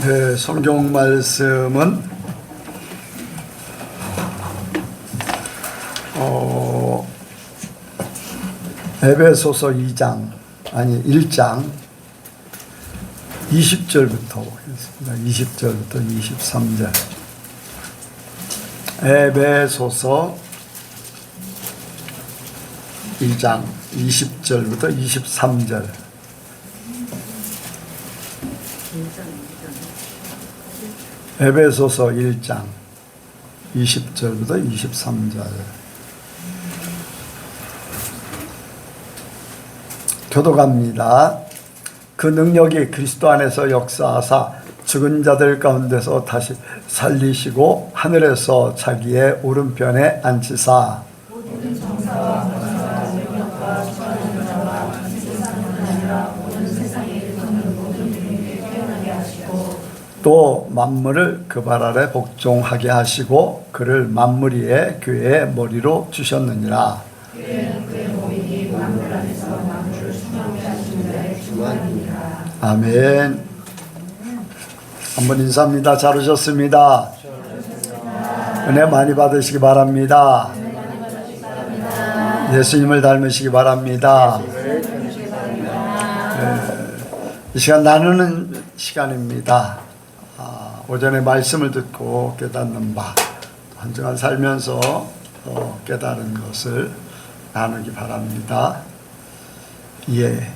네, 성경 말씀은 에베소서 1장 20절부터 보겠습니다. 20절부터 23절. 에베소서 1장 20절부터 23절. 에베소서 1장 20절부터 23절. 교독합니다. 그 능력이 그리스도 안에서 역사하사 죽은 자들 가운데서 다시 살리시고 하늘에서 자기의 오른편에 앉히사 모든 정사와 권세와 능력과 전능자와 세상은 아니라 모든 세상에 있는 모든 분에게 태어나게 하시고 또 만물을 그 발 아래 복종하게 하시고 그를 만물 위에 교회의 머리로 주셨느니라. 교회는 그의 몸이니 만물 안에서 만물을 충만케 하시는 자의 중간이니라. 아멘. 한번 인사합니다. 잘 오셨습니다. 은혜 많이 받으시기 바랍니다. 예수님을 닮으시기 바랍니다. 이 시간 나누는 시간입니다. 오전에 말씀을 듣고 깨닫는 바, 한 주간 살면서 깨달은 것을 나누기 바랍니다. 예.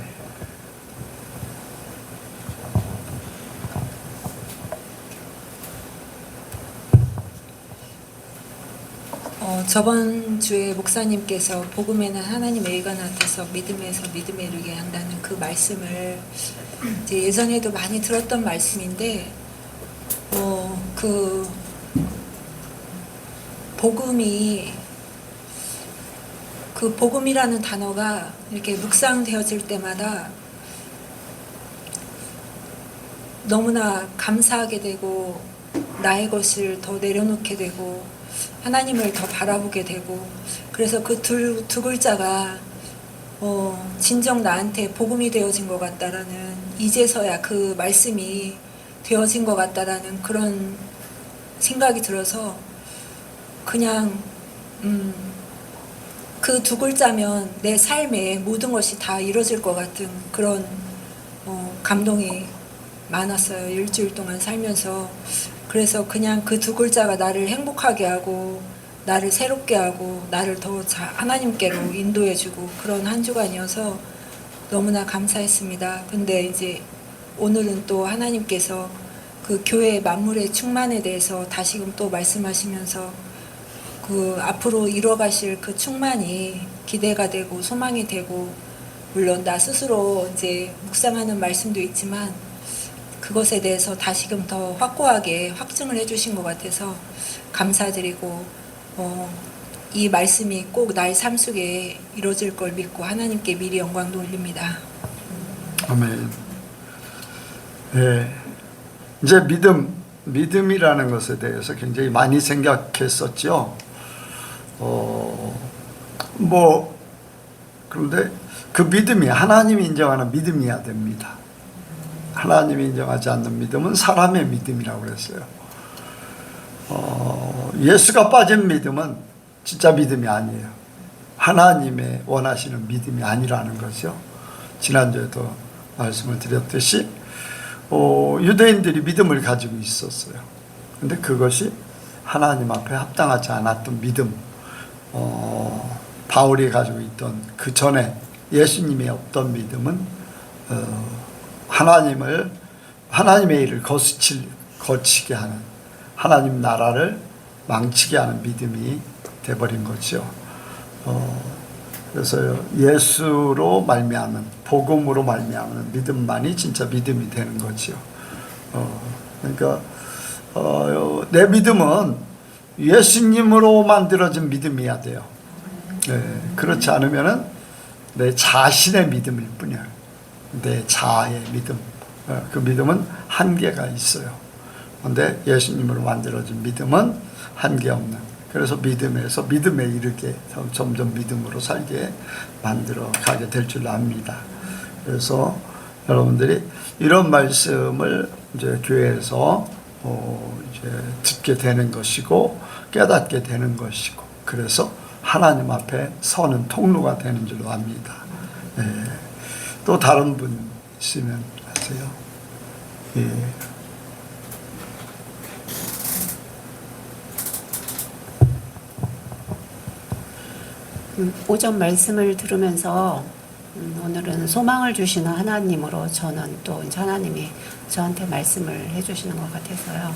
저번 주에 목사님께서 복음에는 하나님의 의가 나타서 믿음에서 믿음에 이르게 한다는 그 말씀을 이제 예전에도 많이 들었던 말씀인데 그 복음이 그 복음이라는 단어가 이렇게 묵상되어질 때마다 너무나 감사하게 되고 나의 것을 더 내려놓게 되고 하나님을 더 바라보게 되고 그래서 그 두 글자가 진정 나한테 복음이 되어진 것 같다라는 이제서야 그 말씀이 되어진 것 같다라는 그런 생각이 들어서 그냥 그 두 글자면 내 삶에 모든 것이 다 이루어질 것 같은 그런 감동이 많았어요. 일주일 동안 살면서. 그래서 그냥 그 두 글자가 나를 행복하게 하고 나를 새롭게 하고 나를 더 하나님께로 인도해주고 그런 한 주간이어서 너무나 감사했습니다. 근데 이제 오늘은 또 하나님께서 그 교회 만물의 충만에 대해서 다시금 또 말씀하시면서 그 앞으로 이뤄가실 그 충만이 기대가 되고 소망이 되고 물론 나 스스로 이제 묵상하는 말씀도 있지만 그것에 대해서 다시금 더 확고하게 확증을 해주신 것 같아서 감사드리고 이 말씀이 꼭 나의 삶 속에 이루어질 걸 믿고 하나님께 미리 영광 돌립니다. 아멘. 네. 이제 믿음이라는 것에 대해서 굉장히 많이 생각했었죠. 그런데 그 믿음이 하나님이 인정하는 믿음이어야 됩니다. 하나님이 인정하지 않는 믿음은 사람의 믿음이라고 그랬어요. 예수가 빠진 믿음은 진짜 믿음이 아니에요. 하나님의 원하시는 믿음이 아니라는 거죠. 지난주에도 말씀을 드렸듯이 유대인들이 믿음을 가지고 있었어요. 근데 그것이 하나님 앞에 합당하지 않았던 믿음, 바울이 가지고 있던 그 전에 예수님이 없던 믿음은 하나님의 일을 거치게 하는, 하나님 나라를 망치게 하는 믿음이 돼버린 거죠. 그래서 예수로 말미암은, 복음으로 말미암은 믿음만이 진짜 믿음이 되는 거죠. 그러니까 내 믿음은 예수님으로 만들어진 믿음이어야 돼요. 그렇지 않으면은 내 자신의 믿음일 뿐이에요. 내 자아의 믿음. 그 믿음은 한계가 있어요. 그런데 예수님으로 만들어진 믿음은 한계 없는. 그래서 믿음에서 믿음에 이르게 점점 믿음으로 살게 만들어 가게 될 줄 압니다. 그래서 여러분들이 이런 말씀을 이제 교회에서 이제 듣게 되는 것이고 깨닫게 되는 것이고, 그래서 하나님 앞에 서는 통로가 되는 줄로 압니다. 예. 또 다른 분 있으면 하세요. 예. 오전 말씀을 들으면서 오늘은 소망을 주시는 하나님으로 저는 또 이제 하나님이 저한테 말씀을 해주시는 것 같아서요.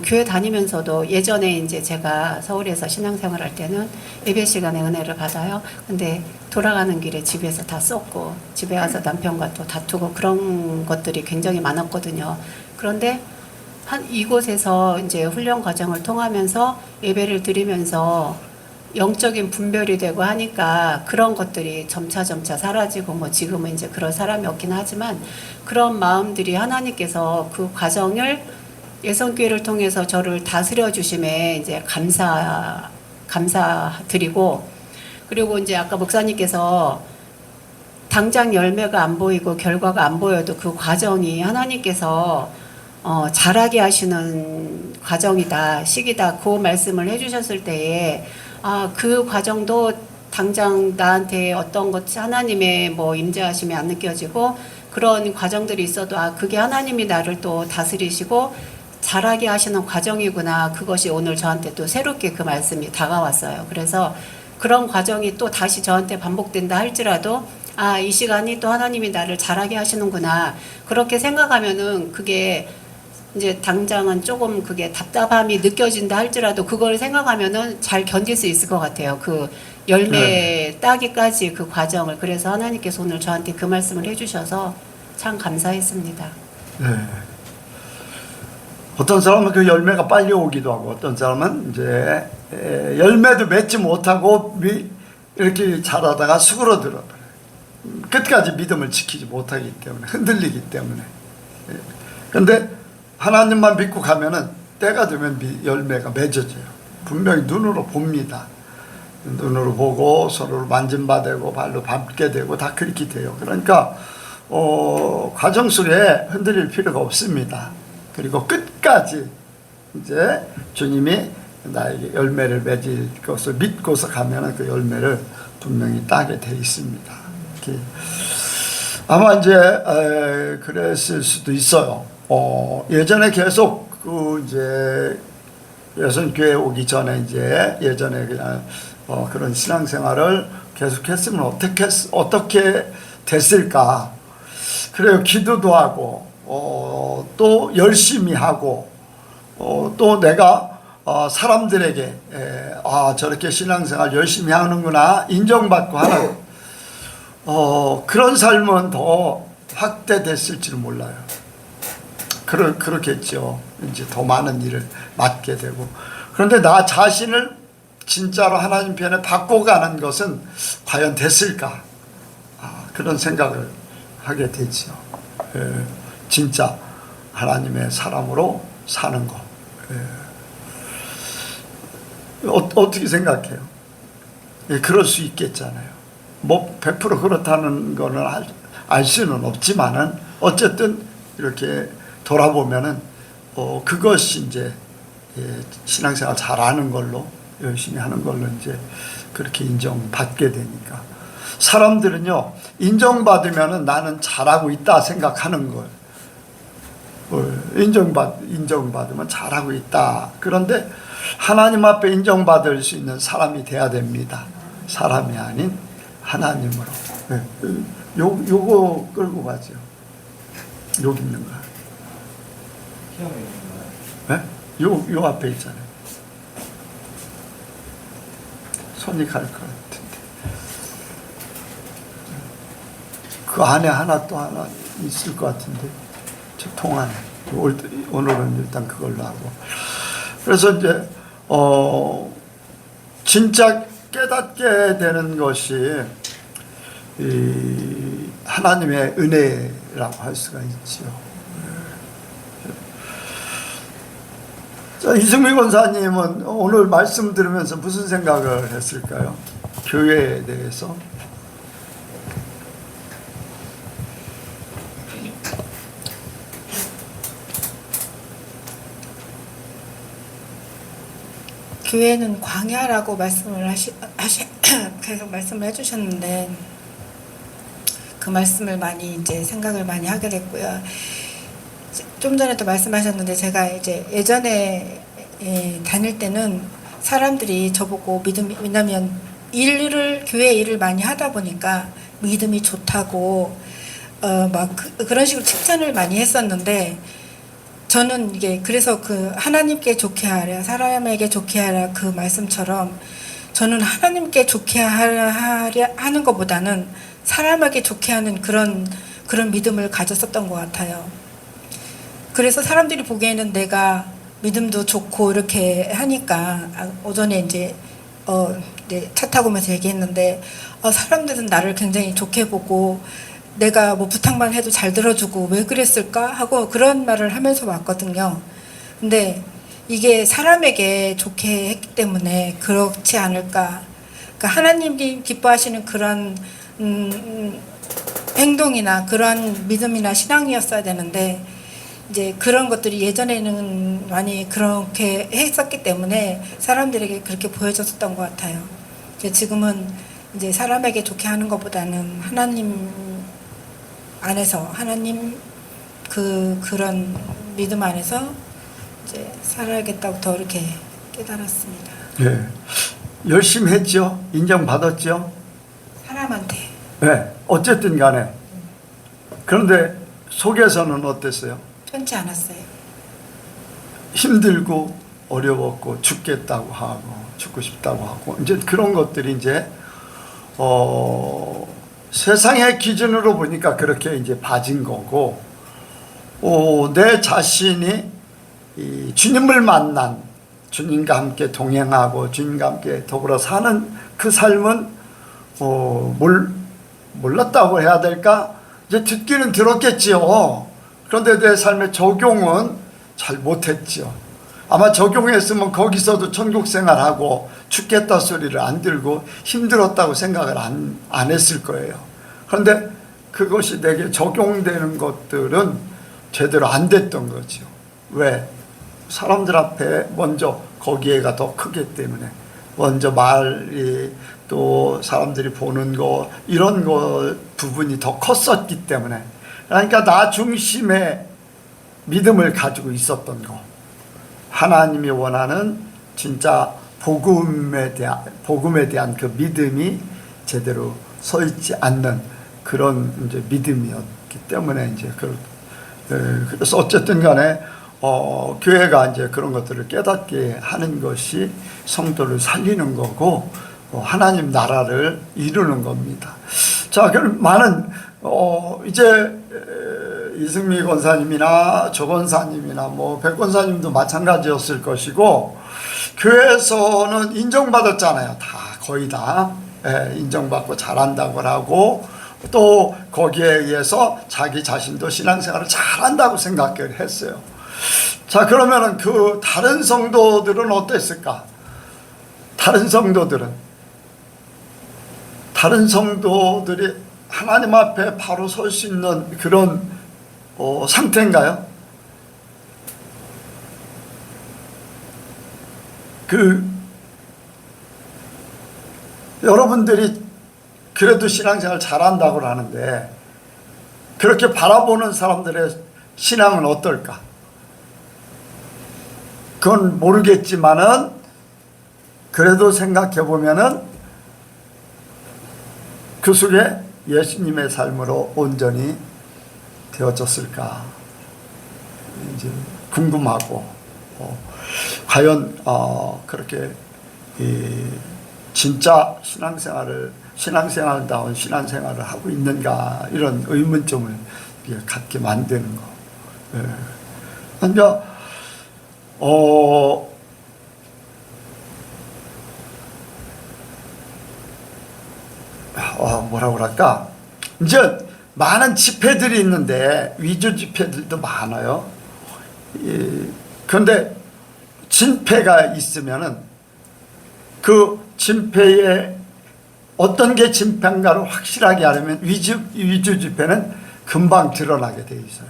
교회 다니면서도 예전에 이제 제가 서울에서 신앙생활 할 때는 예배 시간에 은혜를 받아요. 근데 돌아가는 길에 집에서 다 쏟고 집에 와서 남편과 또 다투고 그런 것들이 굉장히 많았거든요. 그런데 이곳에서 이제 훈련 과정을 통하면서 예배를 드리면서 영적인 분별이 되고 하니까 그런 것들이 점차 사라지고, 뭐 지금은 이제 그런 사람이 없긴 하지만 그런 마음들이 하나님께서 그 과정을 예성교회를 통해서 저를 다스려 주심에 이제 감사드리고, 그리고 이제 아까 목사님께서 당장 열매가 안 보이고 결과가 안 보여도 그 과정이 하나님께서 자라게 하시는 과정이다, 시기다, 그 말씀을 해주셨을 때에 그 과정도 당장 나한테 어떤 것 하나님의 뭐 임재하심이 안 느껴지고 그런 과정들이 있어도 그게 하나님이 나를 또 다스리시고 자라게 하시는 과정이구나, 그것이 오늘 저한테 또 새롭게 그 말씀이 다가왔어요. 그래서 그런 과정이 또 다시 저한테 반복된다 할지라도 이 시간이 또 하나님이 나를 자라게 하시는구나, 그렇게 생각하면은 그게 이제 당장은 조금 그게 답답함이 느껴진다 할지라도 그걸 생각하면은 잘 견딜 수 있을 것 같아요. 그 열매 따기까지 그 과정을. 그래서 하나님께서 오늘 저한테 그 말씀을 해주셔서 참 감사했습니다. 네. 어떤 사람은 그 열매가 빨리 오기도 하고, 어떤 사람은 이제 열매도 맺지 못하고 이렇게 자라다가 수그러들어 끝까지 믿음을 지키지 못하기 때문에, 흔들리기 때문에. 그런데 하나님만 믿고 가면은 때가 되면 열매가 맺어져요. 분명히 눈으로 봅니다. 눈으로 보고 서로를 만진바되고 발로 밟게 되고 다 그렇게 돼요. 그러니까 과정 속에 흔들릴 필요가 없습니다. 그리고 끝까지 이제 주님이 나에게 열매를 맺을 것을 믿고서 가면은 그 열매를 분명히 따게 돼 있습니다. 이렇게. 아마 이제 그랬을 수도 있어요. 예전에 계속 이제 여성교회 오기 전에 이제 예전에 그냥 그런 신앙생활을 계속했으면 어떻게 됐을까? 그래요. 기도도 하고 또 열심히 하고 또 내가 사람들에게 저렇게 신앙생활 열심히 하는구나 인정받고 하는 그런 삶은 더 확대됐을지는 몰라요. 그렇겠죠. 이제 더 많은 일을 맡게 되고. 그런데 나 자신을 진짜로 하나님 편에 바꿔가는 것은 과연 됐을까? 그런 생각을 하게 되죠. 진짜 하나님의 사람으로 사는 것. 어떻게 생각해요? 그럴 수 있겠잖아요. 뭐 100% 그렇다는 거는 알 수는 없지만은 어쨌든 이렇게 돌아보면은 그것이 이제 신앙생활 잘하는 걸로 열심히 하는 걸로 이제 그렇게 인정받게 되니까 사람들은요 인정받으면은 나는 잘하고 있다 생각하는 걸 인정받으면 잘하고 있다. 그런데 하나님 앞에 인정받을 수 있는 사람이 돼야 됩니다. 사람이 아닌 하나님으로. 요거 끌고 가죠. 여기 있는 거야. 네? 요 앞에 있잖아요. 손이 갈 것 같은데. 그 안에 또 하나 있을 것 같은데. 저 통 안에. 오늘은 일단 그걸로 하고. 그래서 이제, 진짜 깨닫게 되는 것이, 하나님의 은혜라고 할 수가 있지요. 자, 이승미 권사님은 오늘 말씀 들으면서 무슨 생각을 했을까요? 교회에 대해서. 교회는 광야라고 말씀을 계속 말씀을 해주셨는데 그 말씀을 많이 이제 생각을 많이 하게 됐고요. 좀 전에도 말씀하셨는데 제가 이제 예전에 다닐 때는 사람들이 저보고 왜냐면 교회 일을 많이 하다 보니까 믿음이 좋다고 막 그런 식으로 칭찬을 많이 했었는데 저는 이게 그래서 그 하나님께 좋게 하라 사람에게 좋게 하라 그 말씀처럼 저는 하나님께 좋게 하려 하는 것보다는 사람에게 좋게 하는 그런 믿음을 가졌었던 것 같아요. 그래서 사람들이 보기에는 내가 믿음도 좋고 이렇게 하니까 오전에 이제 네, 차 타고 오면서 얘기했는데 사람들은 나를 굉장히 좋게 보고 내가 뭐 부탁만 해도 잘 들어주고 왜 그랬을까 하고 그런 말을 하면서 왔거든요. 근데 이게 사람에게 좋게 했기 때문에 그렇지 않을까. 그러니까 하나님이 기뻐하시는 그런 행동이나 그런 믿음이나 신앙이었어야 되는데 이제 그런 것들이 예전에는 많이 그렇게 했었기 때문에 사람들에게 그렇게 보여졌었던 것 같아요. 지금은 이제 사람에게 좋게 하는 것보다는 하나님 안에서 하나님 그런 믿음 안에서 이제 살아야겠다고 더 이렇게 깨달았습니다. 예. 열심히 했죠. 인정받았죠. 사람한테. 네. 어쨌든 간에. 그런데 속에서는 어땠어요? 편치 않았어요. 힘들고 어려웠고 죽겠다고 하고 죽고 싶다고 하고 이제 그런 것들이 이제 세상의 기준으로 보니까 그렇게 이제 봐진 거고 내 자신이 이 주님을 만난 주님과 함께 동행하고 주님과 함께 더불어 사는 그 삶은 몰랐다고 해야 될까? 이제 듣기는 들었겠지요. 그런데 내 삶의 적용은 잘 못했죠. 아마 적용했으면 거기서도 천국 생활하고 죽겠다 소리를 안 들고 힘들었다고 생각을 안 했을 거예요. 그런데 그것이 내게 적용되는 것들은 제대로 안 됐던 거죠. 왜? 사람들 앞에 먼저 거기에가 더 크기 때문에 먼저 말이 또 사람들이 보는 거 이런 거 부분이 더 컸었기 때문에 그러니까 나 중심의 믿음을 가지고 있었던 거 하나님이 원하는 진짜 복음에 대한 그 믿음이 제대로 서 있지 않는 그런 이제 믿음이었기 때문에 이제 그래서 어쨌든 간에 교회가 이제 그런 것들을 깨닫게 하는 것이 성도를 살리는 거고 하나님 나라를 이루는 겁니다. 자, 그럼 많은 이제 이승미 권사님이나 조 권사님이나 뭐 백 권사님도 마찬가지였을 것이고 교회에서는 인정받았잖아요. 다 거의 다 인정받고 잘한다고 하고 또 거기에 의해서 자기 자신도 신앙생활을 잘한다고 생각을 했어요. 자, 그러면은 그 다른 성도들은 어땠을까? 다른 성도들이 하나님 앞에 바로 설 수 있는 그런 상태인가요? 여러분들이 그래도 신앙생활 잘한다고 하는데 그렇게 바라보는 사람들의 신앙은 어떨까? 그건 모르겠지만은 그래도 생각해 보면은 그 속에 예수님의 삶으로 온전히 되어졌을까 이제 궁금하고 과연 그렇게 진짜 신앙생활다운 신앙생활을 하고 있는가 이런 의문점을 갖게 만드는 거. 그러니까 뭐라고 그럴까? 이제 많은 집회들이 있는데 위주 집회들도 많아요. 그런데 진폐가 있으면은 그 진폐에 어떤 게 진폐인가를 확실하게 하려면 위주 집회는 금방 드러나게 돼 있어요.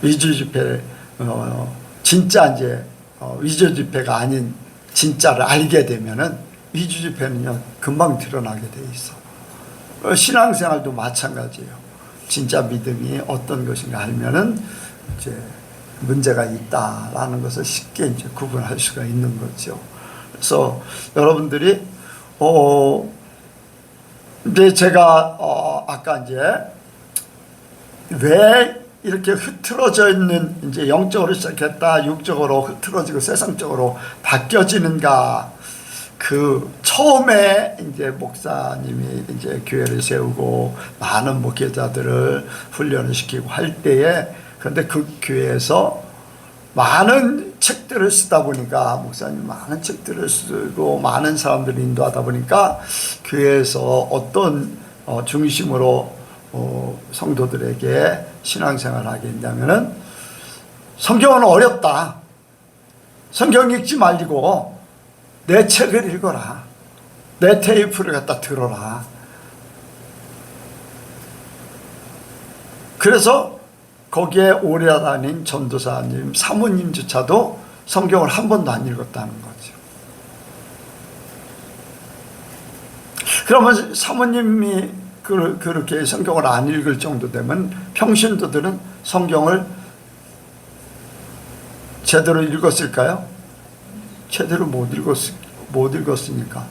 위주 집회 진짜 이제 위조 지폐가 아닌 진짜를 알게 되면은 위조 지폐는요 금방 드러나게 돼 있어. 신앙생활도 마찬가지예요. 진짜 믿음이 어떤 것인가 알면은 이제 문제가 있다라는 것을 쉽게 이제 구분할 수가 있는 거죠. 그래서 여러분들이 이제 제가 아까 이제 왜 이렇게 흐트러져 있는 이제 영적으로 시작했다 육적으로 흐트러지고 세상적으로 바뀌어지는가. 그 처음에 이제 목사님이 이제 교회를 세우고 많은 목회자들을 훈련을 시키고 할 때에 근데 그 교회에서 많은 책들을 쓰다 보니까 목사님 많은 책들을 쓰고 많은 사람들을 인도하다 보니까 교회에서 어떤 중심으로 성도들에게 신앙생활을 하게 했냐면은 성경은 어렵다. 성경 읽지 말고 내 책을 읽어라. 내 테이프를 갖다 들어라. 그래서 거기에 오래 다닌 전도사님, 사모님조차도 성경을 한 번도 안 읽었다는 거죠. 그러면 사모님이 그렇게 성경을 안 읽을 정도 되면 평신도들은 성경을 제대로 읽었을까요? 제대로 못 읽었으니까.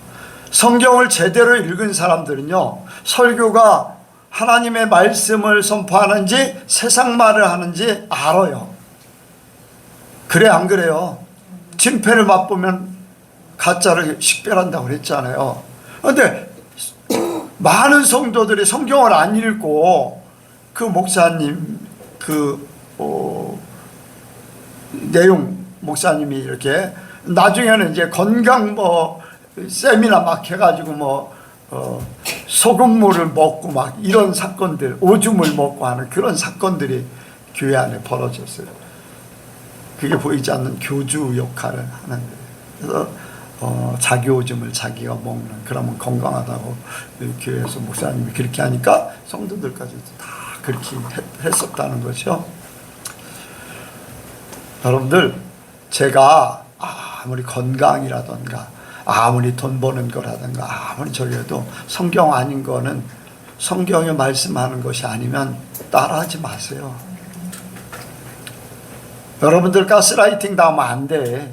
성경을 제대로 읽은 사람들은요, 설교가 하나님의 말씀을 선포하는지 세상 말을 하는지 알아요. 그래 안 그래요? 진패를 맛보면 가짜를 식별한다고 그랬잖아요. 그런데 많은 성도들이 성경을 안 읽고 그 목사님 내용 목사님이 이렇게 나중에는 이제 건강 세미나 막 해가지고 소금물을 먹고 막 이런 사건들, 오줌을 먹고 하는 그런 사건들이 교회 안에 벌어졌어요. 그게 보이지 않는 교주 역할을 하는 거예요. 그래서 자기 오줌을 자기가 먹는, 그러면 건강하다고 교회에서 목사님이 그렇게 하니까 성도들까지 다 그렇게 했었다는 거죠. 여러분들, 제가 아무리 건강이라던가 아무리 돈 버는 거라든가 아무리 저래도 성경 아닌 거는 성경에 말씀하는 것이 아니면 따라하지 마세요. 여러분들 가스라이팅 당하면 안 돼.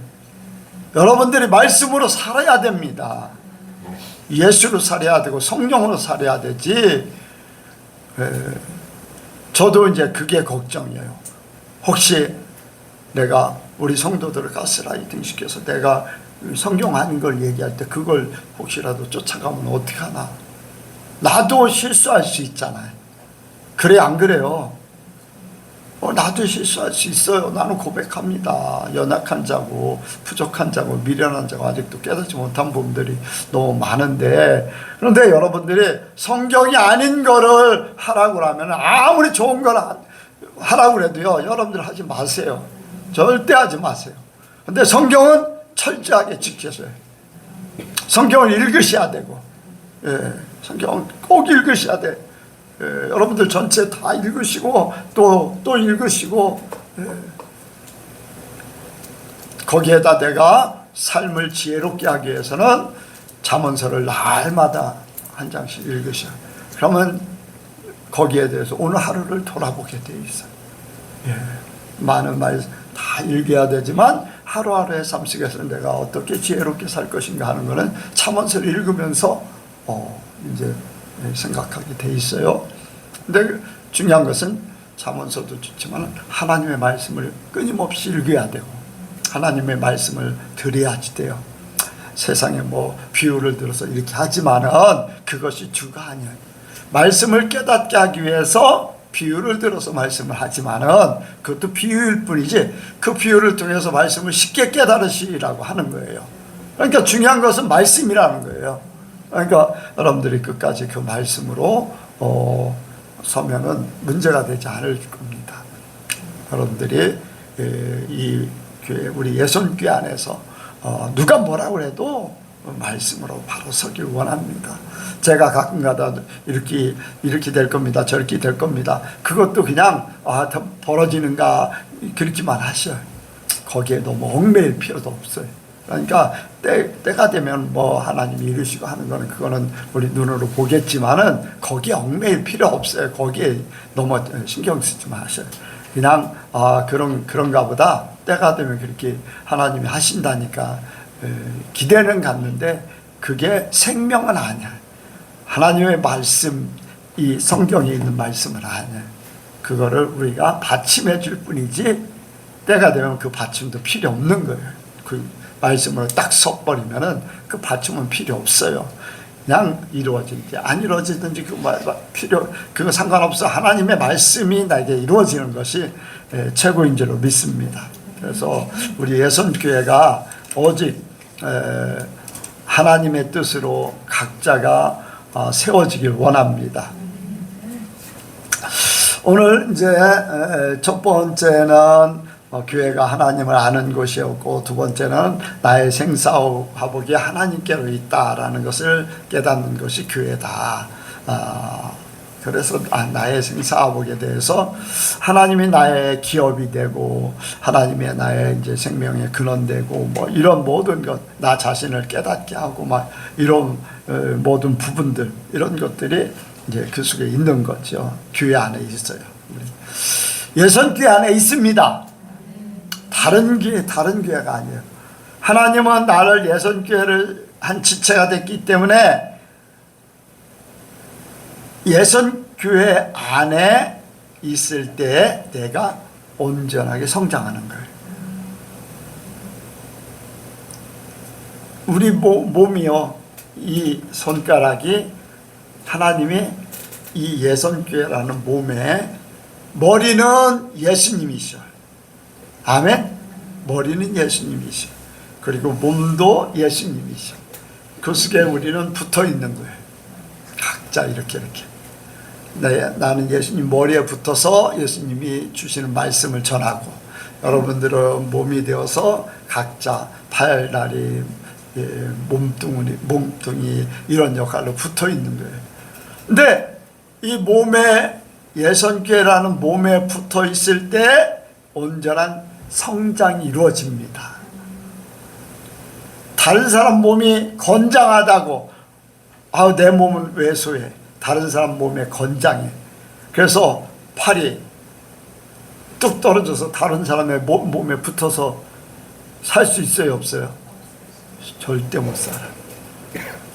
여러분들이 말씀으로 살아야 됩니다. 예수로 살아야 되고 성령으로 살아야 되지. 저도 이제 그게 걱정이에요. 혹시 내가 우리 성도들을 가스라이팅 시켜서 내가 성경 아닌 걸 얘기할 때 그걸 혹시라도 쫓아가면 어떡하나. 나도 실수할 수 있잖아요. 그래 안 그래요? 나도 실수할 수 있어요. 나는 고백합니다. 연약한 자고 부족한 자고 미련한 자고 아직도 깨닫지 못한 부분들이 너무 많은데, 그런데 여러분들이 성경이 아닌 거를 하라고 하면 아무리 좋은 걸 하라고 해도요, 여러분들 하지 마세요. 절대 하지 마세요. 근데 성경은 철저하게 지켜서요. 성경을 읽으셔야 되고, 성경은 꼭 읽으셔야 돼. 여러분들 전체 다 읽으시고 또 읽으시고, 거기에다 내가 삶을 지혜롭게 하기 위해서는 잠언서를 날마다 한 장씩 읽으셔. 그러면 거기에 대해서 오늘 하루를 돌아보게 돼 있어요. 많은 말 다 읽어야 되지만 하루하루의 삶 속에서 내가 어떻게 지혜롭게 살 것인가 하는 거는 잠언서를 읽으면서 이제 생각하게 돼 있어요. 근데 중요한 것은 잠언서도 좋지만 하나님의 말씀을 끊임없이 읽어야 되고 하나님의 말씀을 들어야지 돼요. 세상에 비유를 들어서 이렇게 하지만은 그것이 주가 아니에요. 말씀을 깨닫게 하기 위해서 비유를 들어서 말씀을 하지만은 그것도 비유일 뿐이지 그 비유를 통해서 말씀을 쉽게 깨달으시라고 하는 거예요. 그러니까 중요한 것은 말씀이라는 거예요. 그러니까 여러분들이 끝까지 그 말씀으로 서면은 문제가 되지 않을 겁니다. 여러분들이 이 교회, 우리 예손교회 안에서 누가 뭐라고 해도 말씀으로 바로 서길 원합니다. 제가 가끔가다 이렇게 될 겁니다. 저렇게 될 겁니다. 그것도 그냥 벌어지는가 그렇게만 하셔요. 거기에 너무 얽매일 필요도 없어요. 그러니까 때가 되면 뭐 하나님이 이루시고 하는 거는 그거는 우리 눈으로 보겠지만은 거기에 얽매일 필요 없어요. 거기에 너무 신경 쓰지 마셔요. 그냥 그런가 보다 때가 되면 그렇게 하나님이 하신다니까 기대는 갔는데 그게 생명은 아니야. 하나님의 말씀, 이 성경에 있는 말씀은 아니야. 그거를 우리가 받침해 줄 뿐이지 때가 되면 그 받침도 필요 없는 거예요. 그 말씀으로 딱 섞어버리면은 그 받침은 필요 없어요. 그냥 이루어지든지 안 이루어지든지 그거 상관없어. 하나님의 말씀이 나에게 이루어지는 것이 최고인 줄로 믿습니다. 그래서 우리 예선교회가 오직 하나님의 뜻으로 각자가 세워지길 원합니다. 오늘 이제 첫 번째는 교회가 하나님을 아는 것이었고, 두 번째는 나의 생사화복이 하나님께로 있다라는 것을 깨닫는 것이 교회다. 그래서 나의 생사화복에 대해서 하나님이 나의 기업이 되고 하나님이 나의 이제 생명의 근원되고 뭐 이런 모든 것, 나 자신을 깨닫게 하고 막 이런 모든 부분들, 이런 것들이 이제 그 속에 있는 거죠. 교회 안에 있어요. 예선교회 안에 있습니다. 다른 교회가 아니에요. 하나님은 나를 예선교회를 한 지체가 됐기 때문에 예선교회 안에 있을 때 내가 온전하게 성장하는 거예요. 우리 몸이요, 이 손가락이 하나님이 이 예선교회라는 몸에 머리는 예수님이셔. 아멘. 머리는 예수님이셔. 그리고 몸도 예수님이셔. 그 속에 우리는 붙어 있는 거예요. 각자 이렇게. 나는 예수님 머리에 붙어서 예수님이 주시는 말씀을 전하고, 여러분들은 몸이 되어서 각자 팔, 다리, 몸뚱이 이런 역할로 붙어 있는 거예요. 근데 이 몸에, 예선교회라는 몸에 붙어 있을 때 온전한 성장이 이루어집니다. 다른 사람 몸이 건장하다고, 내 몸은 왜 소해? 다른 사람 몸에 건장해. 그래서 팔이 뚝 떨어져서 다른 사람의 몸에 붙어서 살 수 있어요, 없어요? 절대 못 살아.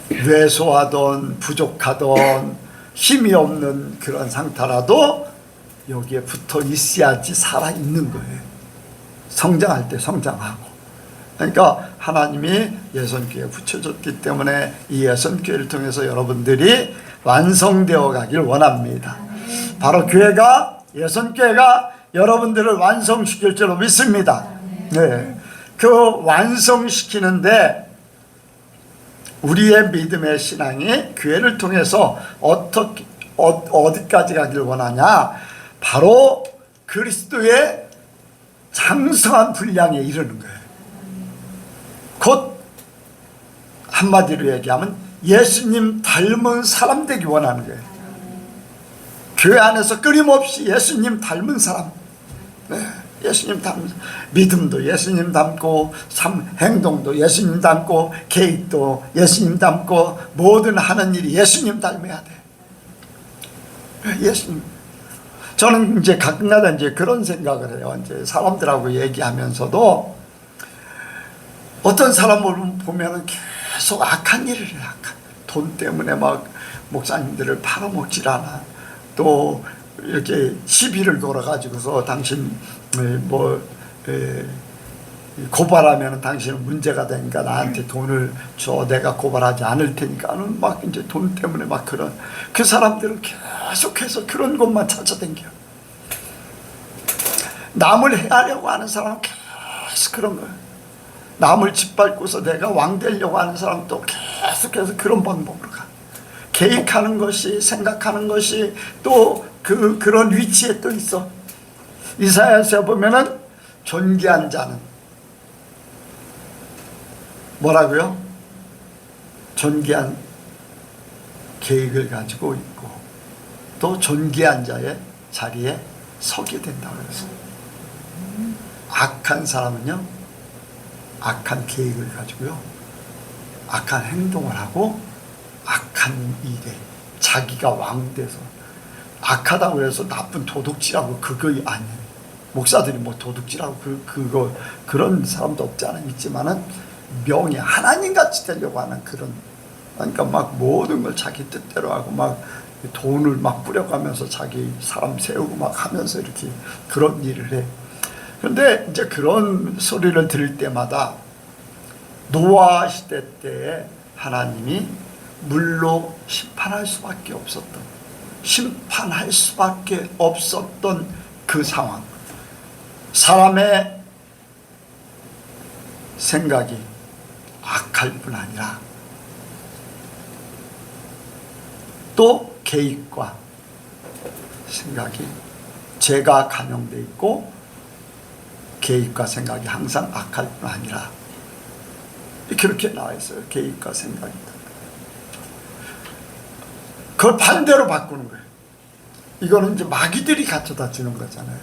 왜소하던 부족하던 힘이 없는 그런 상태라도 여기에 붙어 있어야지 살아있는 거예요. 성장할 때 성장하고. 그러니까 하나님이 예선교회에 붙여줬기 때문에 이 예선교회를 통해서 여러분들이 완성되어 가길 원합니다. 바로 예선교회가 여러분들을 완성시킬 줄로 믿습니다. 네. 그 완성시키는데 우리의 믿음의 신앙이 교회를 통해서 어디까지 가길 원하냐? 바로 그리스도의 장성한 분량에 이르는 거예요. 곧 한마디로 얘기하면 예수님 닮은 사람 되기 원하는 거예요. 교회 안에서 끊임없이 예수님 닮은 사람, 예수님 닮은 믿음도 예수님 닮고, 행동도 예수님 닮고, 계획도 예수님 닮고, 모든 하는 일이 예수님 닮아야 돼. 예수님. 저는 이제 가끔가다 이제 그런 생각을 해요. 이제 사람들하고 얘기하면서도 어떤 사람을 보면은 계속 악한 일을 해. 돈 때문에 막 목사님들을 팔아먹질 않아. 또 이렇게 시비를 걸어가지고서 당신 고발하면 당신은 문제가 되니까 나한테 돈을 줘. 내가 고발하지 않을 테니까는 막 이제 돈 때문에 막 그런, 그 사람들은 계속해서 그런 것만 찾아다녀. 남을 해하려고 하는 사람은 계속 그런 거예요. 남을 짓밟고서 내가 왕 되려고 하는 사람도 계속해서 그런 방법으로 가. 계획하는 것이, 생각하는 것이 또 그런 위치에 또 있어. 이사야서에 보면은 존귀한 자는 뭐라고요? 존귀한 계획을 가지고 있고 또 존귀한 자의 자리에 서게 된다고 그랬어요. 악한 사람은요, 악한 계획을 가지고요, 악한 행동을 하고 악한 일에 자기가 왕돼서, 악하다고 해서 나쁜 도둑질하고 그거 아니에요. 목사들이 뭐 도둑질하고 그거 그런 사람도 없지 않아 있지만은 명예 하나님같이 되려고 하는 그런, 그러니까 막 모든 걸 자기 뜻대로 하고 막 돈을 막 뿌려가면서 자기 사람 세우고 막 하면서 이렇게 그런 일을 해. 그런데 이제 그런 소리를 들을 때마다 노아 시대 때에 하나님이 물로 심판할 수밖에 없었던 그 상황, 사람의 생각이 악할 뿐 아니라 또 계획과 생각이, 죄가 간용되어 있고 계획과 생각이 항상 악할 뿐 아니라, 그렇게 나와 있어요. 계획과 생각이다. 그걸 반대로 바꾸는 거예요. 이거는 이제 마귀들이 가져다 주는 거잖아요.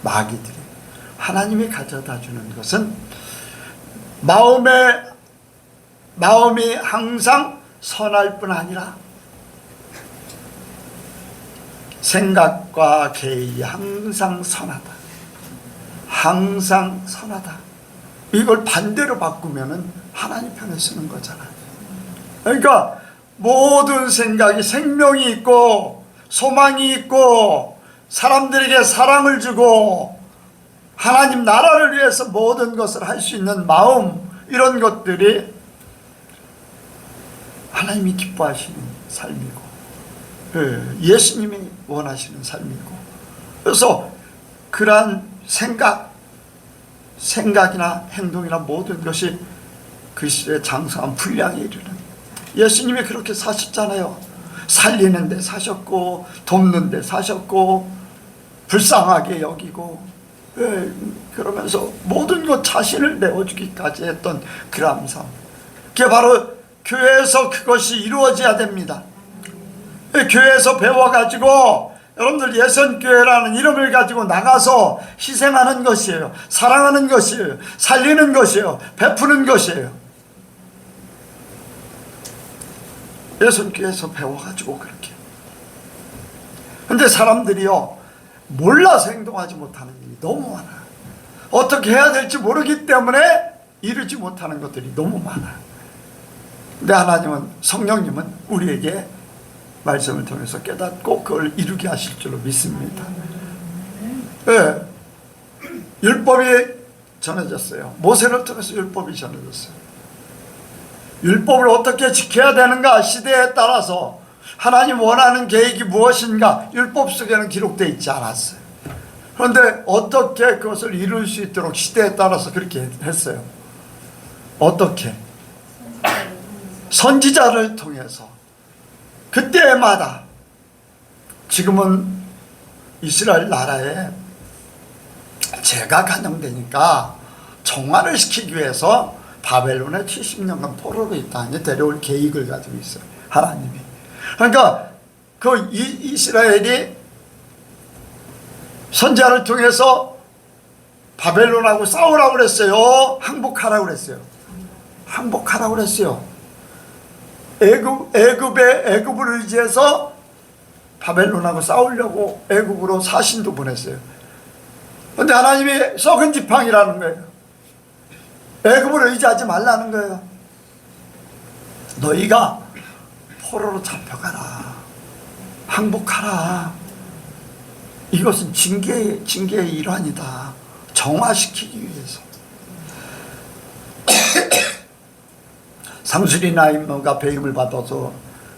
마귀들이. 하나님이 가져다 주는 것은 마음이 항상 선할 뿐 아니라 생각과 계획이 항상 선하다. 항상 선하다. 이걸 반대로 바꾸면은 하나님 편에 쓰는 거잖아요. 그러니까 모든 생각이 생명이 있고 소망이 있고 사람들에게 사랑을 주고 하나님 나라를 위해서 모든 것을 할 수 있는 마음, 이런 것들이 하나님이 기뻐하시는 삶이고 예수님이 원하시는 삶이고, 그래서 그러한 생각이나 행동이나 모든 것이 그 시대에 장성한 분량에 이르는, 예수님이 그렇게 사셨잖아요. 살리는 데 사셨고 돕는 데 사셨고 불쌍하게 여기고, 그러면서 모든 것 자신을 내어주기까지 했던 그런 삶, 그게 바로 교회에서 그것이 이루어져야 됩니다. 교회에서 배워가지고 여러분들 예선교회라는 이름을 가지고 나가서 희생하는 것이에요. 사랑하는 것이에요. 살리는 것이에요. 베푸는 것이에요. 예선교회에서 배워가지고 그렇게. 근데 사람들이요, 몰라서 행동하지 못하는 일이 너무 많아요. 어떻게 해야 될지 모르기 때문에 이루지 못하는 것들이 너무 많아요. 근데 하나님은, 성령님은 우리에게 말씀을 통해서 깨닫고 그걸 이루게 하실 줄로 믿습니다. 네. 율법이 전해졌어요. 모세를 통해서 율법이 전해졌어요. 율법을 어떻게 지켜야 되는가, 시대에 따라서 하나님 원하는 계획이 무엇인가 율법 속에는 기록되어 있지 않았어요. 그런데 어떻게 그것을 이룰 수 있도록 시대에 따라서 그렇게 했어요. 어떻게? 선지자를 통해서. 그때마다. 지금은 이스라엘 나라에 죄가 간영되니까 정화를 시키기 위해서 바벨론에 70년간 포로로 이 땅에 데려올 계획을 가지고 있어요, 하나님이. 그러니까 그 이스라엘이 선지자를 통해서 바벨론하고 싸우라고 그랬어요? 항복하라고 그랬어요? 항복하라고 그랬어요. 애굽을 의지해서 바벨론하고 싸우려고 애굽으로 사신도 보냈어요. 그런데 하나님이 썩은 지팡이라는 거예요. 애굽을 의지하지 말라는 거예요. 너희가 포로로 잡혀가라, 항복하라. 이것은 징계의 일환이다. 정화시키기 위해서. 상술이나 임무가 배임을 받아서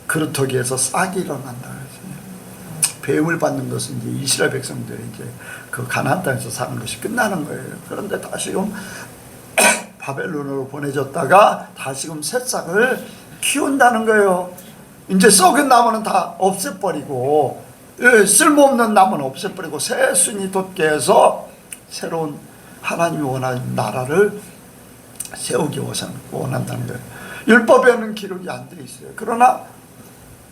그루터기에서 싹이 일어난다. 배임을 받는 것은 이제 이스라엘 백성들이 이제 그 가나안 땅에서 사는 것이 끝나는 거예요. 그런데 다시금 바벨론으로 보내졌다가 다시금 새싹을 키운다는 거예요. 이제 썩은 나무는 다 없애버리고, 쓸모없는 나무는 없애버리고 새 순이 돋게 해서 새로운 하나님이 원하는 나라를 세우기 원한다는 거예요. 율법에는 기록이 안 돼 있어요. 그러나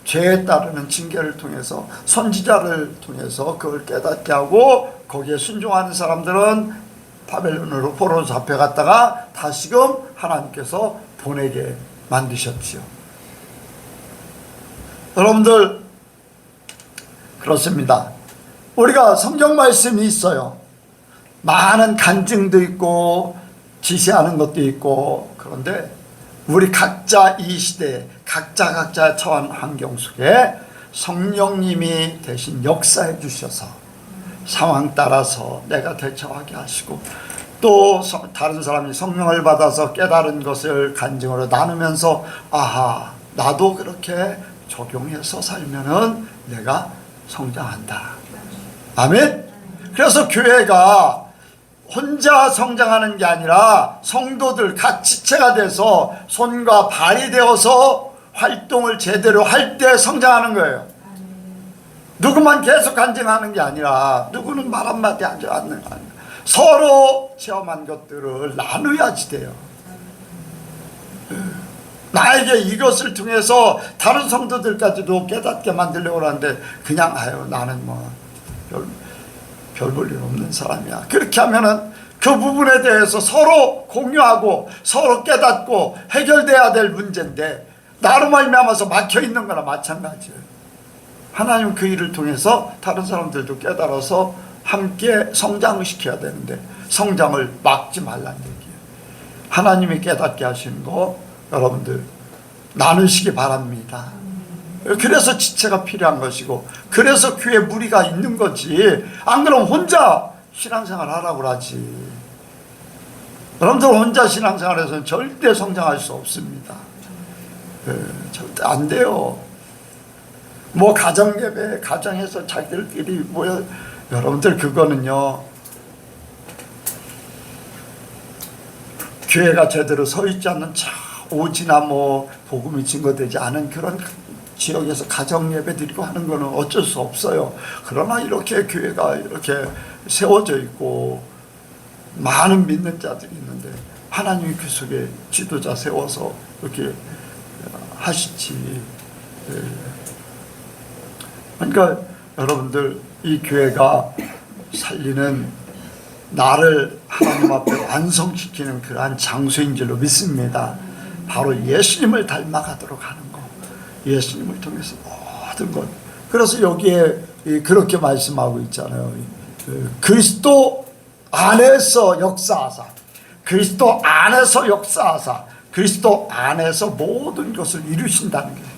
죄에 따르는 징계를 통해서 선지자를 통해서 그걸 깨닫게 하고 거기에 순종하는 사람들은 바벨론으로 포로로 잡혀갔다가 다시금 하나님께서 보내게 만드셨지요. 여러분들 그렇습니다. 우리가 성경 말씀이 있어요. 많은 간증도 있고 지시하는 것도 있고, 그런데 우리 각자 이 시대에 각자 처한 환경 속에 성령님이 대신 역사해 주셔서 상황 따라서 내가 대처하게 하시고, 또 다른 사람이 성령을 받아서 깨달은 것을 간증으로 나누면서 아하, 나도 그렇게 적용해서 살면은 내가 성장한다. 아멘. 그래서 교회가 혼자 성장하는 게 아니라 성도들 각 지체가 돼서 손과 발이 되어서 활동을 제대로 할 때 성장하는 거예요. 누구만 계속 간증하는 게 아니라 누구는 말 한마디 하지 않는 거 아니에요. 서로 체험한 것들을 나누어야지 돼요. 나에게 이것을 통해서 다른 성도들까지도 깨닫게 만들려고 하는데 그냥 아유 나는 뭐 별 볼 일 없는 사람이야, 그렇게 하면은 그 부분에 대해서 서로 공유하고 서로 깨닫고 해결돼야 될 문제인데 나로 말미암아서 막혀있는 거나 마찬가지예요. 하나님 그 일을 통해서 다른 사람들도 깨달아서 함께 성장을 시켜야 되는데 성장을 막지 말라는 얘기예요. 하나님이 깨닫게 하시는 거 여러분들 나누시기 바랍니다. 그래서 지체가 필요한 것이고, 그래서 교회 무리가 있는 거지. 안 그러면 혼자 신앙생활 하라고 그러지. 여러분들 혼자 신앙생활에서는 절대 성장할 수 없습니다. 절대 안 돼요. 뭐 가정예배, 가정에서 자기들끼리 모여, 여러분들 그거는요, 교회가 제대로 서 있지 않는 오지나 뭐 복음이 증거되지 않은 그런 지역에서 가정예배 드리고 하는 거는 어쩔 수 없어요. 그러나 이렇게 교회가 이렇게 세워져 있고 많은 믿는 자들이 있는데 하나님이 그 속에 지도자 세워서 이렇게 하시지. 그러니까 여러분들 이 교회가 살리는 나를 하나님 앞에 완성시키는 그러한 장소인 줄로 믿습니다. 바로 예수님을 닮아가도록 하는 거, 예수님을 통해서 모든 것. 그래서 여기에 그렇게 말씀하고 있잖아요. 그리스도 안에서 역사하사, 그리스도 안에서 역사하사, 그리스도 안에서 모든 것을 이루신다는 거예요.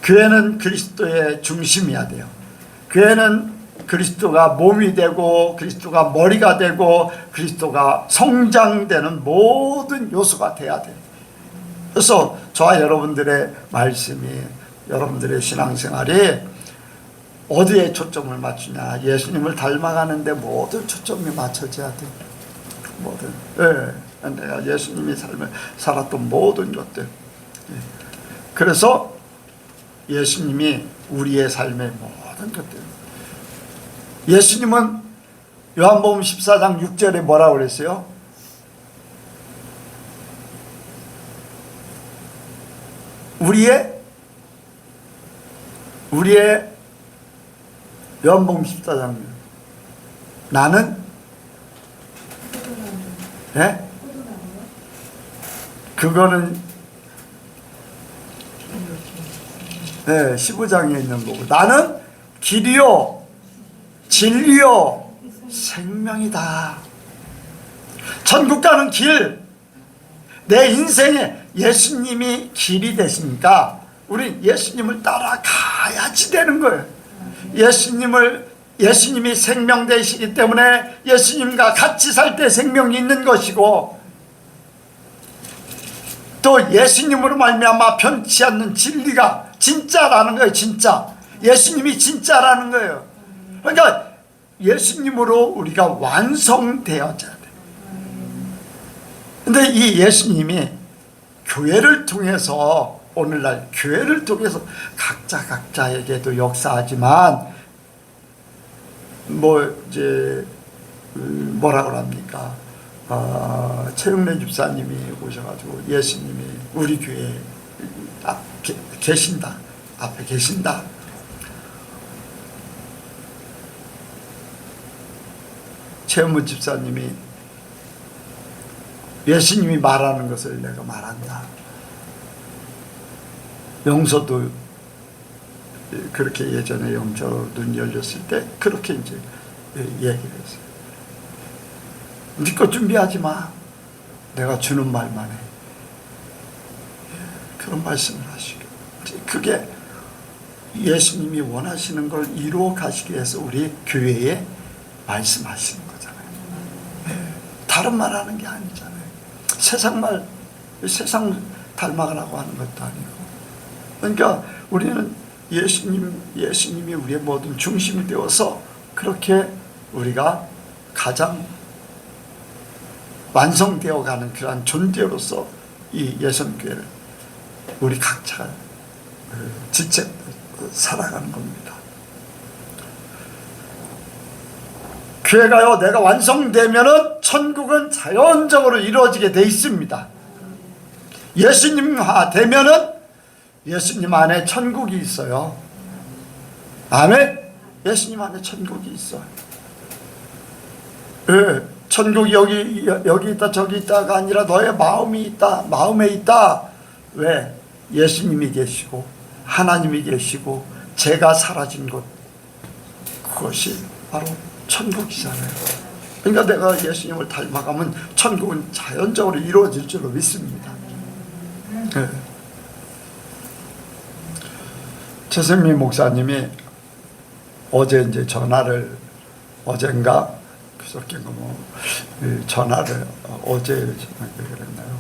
교회는 그리스도의 중심이어야 돼요. 교회는 그리스도가 몸이 되고 그리스도가 머리가 되고 그리스도가 성장되는 모든 요소가 돼야 돼요. 그래서 저와 여러분들의 말씀이, 여러분들의 신앙생활이 어디에 초점을 맞추냐, 예수님을 닮아가는데 모든 초점이 맞춰져야 돼요. 모든, 내가 예수님이 살았던 모든 것들. 그래서 예수님이 우리의 삶의 모든 것들. 예수님은 요한복음 14장 6절에 뭐라고 그랬어요? 우리의 요한복음 14장, 나는 그거는 15장에 있는 거고, 나는 길이요 진리요 생명이다. 천국 가는 길, 내 인생에 예수님이 길이 되시니까 우리 예수님을 따라가야지 되는 거예요. 예수님이 생명 되시기 때문에 예수님과 같이 살 때 생명이 있는 것이고, 또 예수님으로 말미암아 변치 않는 진리가 진짜라는 거예요. 진짜 예수님이 진짜라는 거예요. 그러니까 예수님으로 우리가 완성되어져야 돼요. 근데 이 예수님이 교회를 통해서, 오늘날 교회를 통해서 각자에게도 역사하지만 뭐라고 합니까? 최영래 집사님이 오셔가지고 예수님이 우리 교회에 계신다, 앞에 계신다. 최은무 집사님이 예수님이 말하는 것을 내가 말한다. 영서도 그렇게 예전에 영서 눈 열렸을 때 그렇게 이제 얘기를 했어요. 네 것 준비하지 마. 내가 주는 말만 해. 그런 말씀을 하시고, 그게 예수님이 원하시는 걸 이루어 가시기 위해서 우리 교회에 말씀하시는 거잖아요. 다른 말 하는 게 아니잖아요. 세상 말, 세상 닮아가라고 하는 것도 아니고. 그러니까 우리는 예수님이 우리의 모든 중심이 되어서 그렇게 우리가 가장 완성되어 가는 그러한 존재로서 이 예선교회를 우리 각자가 지체 살아가는 겁니다. 교회가요, 내가 완성되면은 천국은 자연적으로 이루어지게 돼 있습니다. 예수님화 되면은 예수님 안에 천국이 있어요. 아멘. 예수님 안에 천국이 있어요. 천국이 여기 있다 저기 있다가 아니라 너의 마음이 있다, 마음에 있다. 왜? 예수님이 계시고 하나님이 계시고 죄가 사라진 곳, 그것이 바로 천국이잖아요. 그러니까 내가 예수님을 닮아가면 천국은 자연적으로 이루어질 줄로 믿습니다. 네. 최승미 목사님이 어제 이제 어젠가 그저께가 전화를 어제 그랬나요?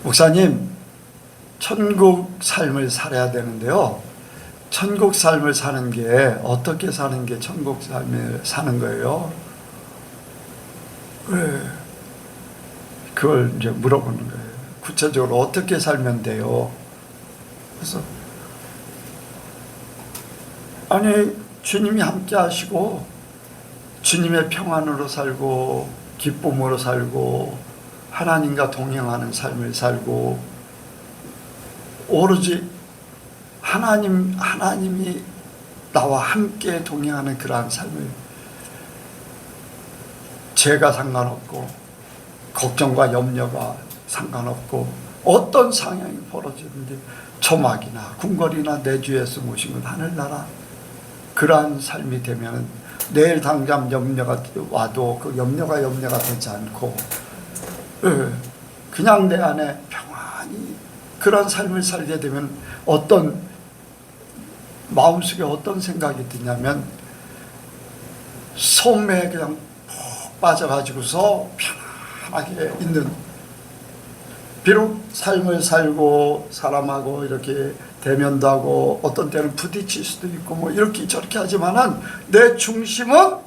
목사님, 천국 삶을 살아야 되는데요. 천국 삶을 사는 게 어떻게 사는 게 천국 삶을 사는 거예요? 왜? 그걸 이제 물어보는 거예요. 구체적으로 어떻게 살면 돼요? 그래서 아니, 주님이 함께 하시고 주님의 평안으로 살고 기쁨으로 살고 하나님과 동행하는 삶을 살고 오로지 하나님이 나와 함께 동행하는 그러한 삶을, 죄가 상관없고 걱정과 염려가 상관없고 어떤 상황이 벌어지는지 초막이나 궁궐이나 내 주에서 모신 것 하늘나라, 그러한 삶이 되면 내일 당장 염려가 와도 그 염려가 되지 않고 그냥 내 안에 평안히 그런 삶을 살게 되면 어떤 마음속에 어떤 생각이 드냐면 소매에 그냥 푹 빠져가지고서 편안하게 있는, 비록 삶을 살고 사람하고 이렇게 대면도 하고 어떤 때는 부딪힐 수도 있고 뭐 이렇게 저렇게 하지만은 내 중심은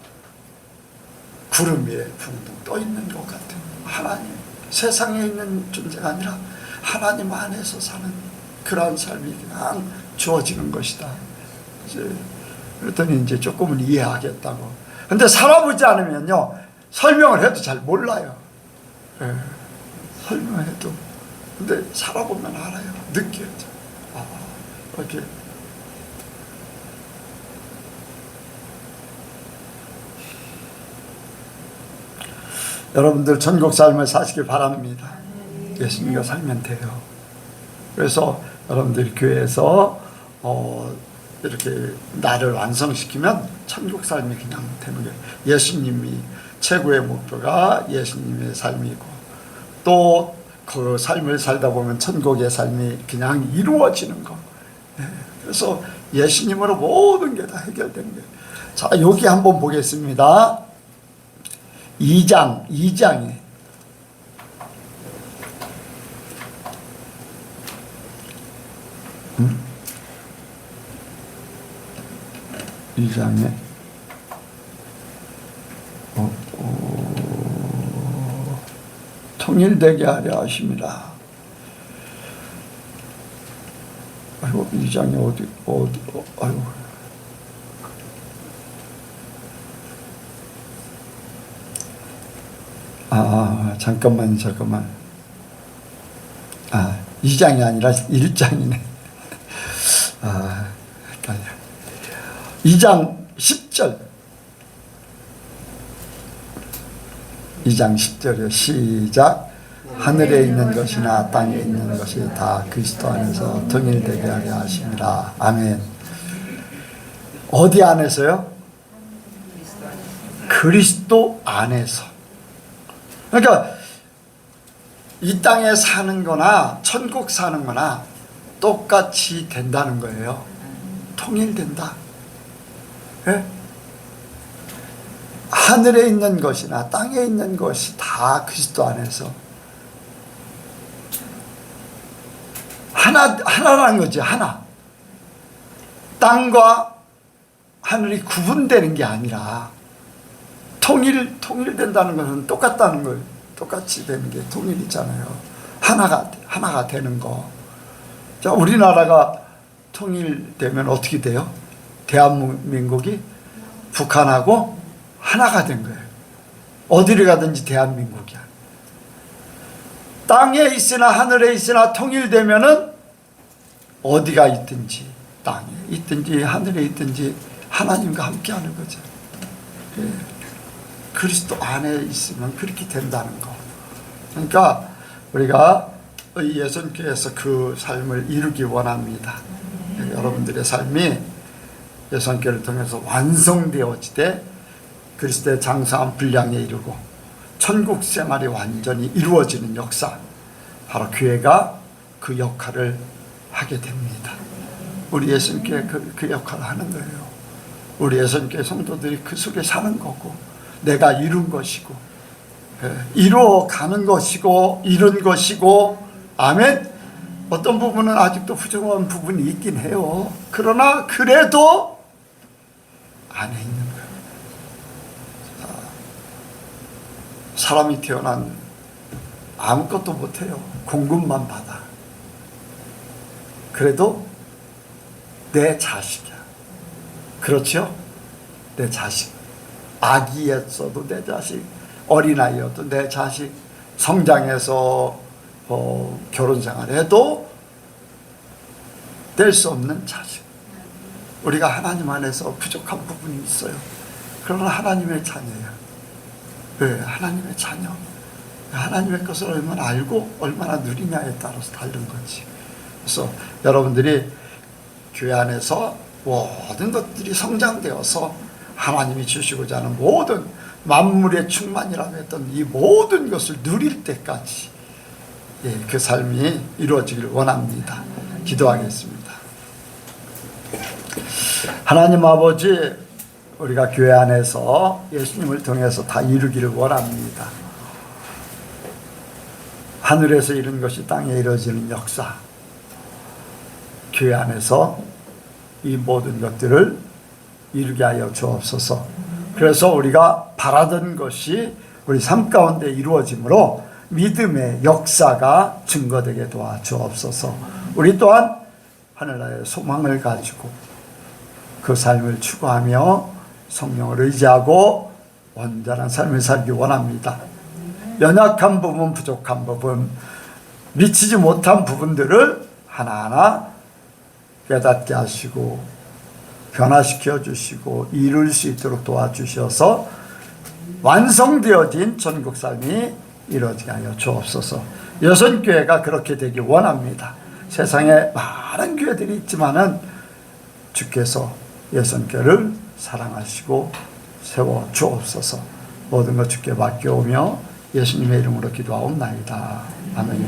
구름 위에 붕붕 떠 있는 것 같은 하나님, 세상에 있는 존재가 아니라 하나님 안에서 사는 그러한 삶이 그냥 주어지는 것이다. 이제 그랬더니 이제 조금은 이해하겠다고. 근데 살아보지 않으면요, 설명을 해도 잘 몰라요. 설명해도. 근데 살아보면 알아요. 느껴요. 이렇게. 여러분들 천국 삶을 사시길 바랍니다. 예수님과 살면 돼요. 그래서 여러분들이 교회에서 이렇게 나를 완성시키면 천국 삶이 그냥 되는 거예요. 예수님이 최고의 목표가 예수님의 삶이고 또 그 삶을 살다 보면 천국의 삶이 그냥 이루어지는 거. 그래서 예수님으로 모든 게 다 해결되는 거예요. 자, 여기 한번 보겠습니다. 2장에 2장에 통일되게 하려 하심이라. 아이고, 2장에 아이고. 잠깐만. 2장이 아니라 1장이네. 헷갈려. 2장 10절. 2장 10절이요. 시작. 하늘에 있는 것이나 땅에 있는 것이 다 그리스도 안에서 통일되게 하려 하심이라. 아멘. 어디 안에서요? 그리스도 안에서. 그러니까 이 땅에 사는 거나 천국 사는 거나 똑같이 된다는 거예요. 통일된다. 예? 하늘에 있는 것이나 땅에 있는 것이 다 그리스도 안에서 하나라는 거지. 하나. 땅과 하늘이 구분되는 게 아니라 통일된다는 것은 똑같다는 거예요. 똑같이 되는 게 통일이잖아요. 하나가 되는 거. 자, 우리나라가 통일되면 어떻게 돼요? 대한민국이 북한하고 하나가 된 거예요. 어디를 가든지 대한민국이야. 땅에 있으나 하늘에 있으나 통일되면은 어디가 있든지 땅에 있든지 하늘에 있든지 하나님과 함께 하는 거죠. 예. 그리스도 안에 있으면 그렇게 된다는 거. 그러니까 우리가 예선교회에서 그 삶을 이루기 원합니다. 여러분들의 삶이 예선교회를 통해서 완성되어지되 그리스도의 장성한 분량에 이르고 천국 생활이 완전히 이루어지는 역사, 바로 교회가 그 역할을 하게 됩니다. 우리 예선교회 그 역할을 하는 거예요. 우리 예선교회 성도들이 그 속에 사는 거고, 내가 이룬 것이고, 이루어가는 것이고, 이룬 것이고, 아멘. 어떤 부분은 아직도 부족한 부분이 있긴 해요. 그러나 그래도 안에 있는 거예요. 사람이 태어난 아무것도 못해요. 공급만 받아. 그래도 내 자식이야. 그렇죠? 내 자식. 아기였어도 내 자식, 어린아이여도 내 자식, 성장해서 결혼생활해도 될 수 없는 자식. 우리가 하나님 안에서 부족한 부분이 있어요. 그러나 하나님의 자녀예요. 왜? 하나님의 자녀. 하나님의 것을 얼마나 알고 얼마나 누리냐에 따라서 다른 거지. 그래서 여러분들이 교회 안에서 모든 것들이 성장되어서 하나님이 주시고자 하는 모든 만물의 충만이라고 했던 이 모든 것을 누릴 때까지 그 삶이 이루어지기를 원합니다. 기도하겠습니다. 하나님 아버지, 우리가 교회 안에서 예수님을 통해서 다 이루기를 원합니다. 하늘에서 이룬 것이 땅에 이루어지는 역사, 교회 안에서 이 모든 것들을 이루게 하여 주옵소서. 그래서 우리가 바라던 것이 우리 삶 가운데 이루어지므로 믿음의 역사가 증거되게 도와주옵소서. 우리 또한 하늘나라의 소망을 가지고 그 삶을 추구하며 성령을 의지하고 온전한 삶을 살기 원합니다. 연약한 부분, 부족한 부분, 미치지 못한 부분들을 하나하나 깨닫게 하시고 변화시켜 주시고 이룰 수 있도록 도와주셔서 완성되어진 전국 삶이 이루어지게 하여 주옵소서. 여선교회가 그렇게 되기 원합니다. 세상에 많은 교회들이 있지만은 주께서 여선교회를 사랑하시고 세워 주옵소서. 모든 것 주께 맡겨오며 예수님의 이름으로 기도하옵나이다. 아멘.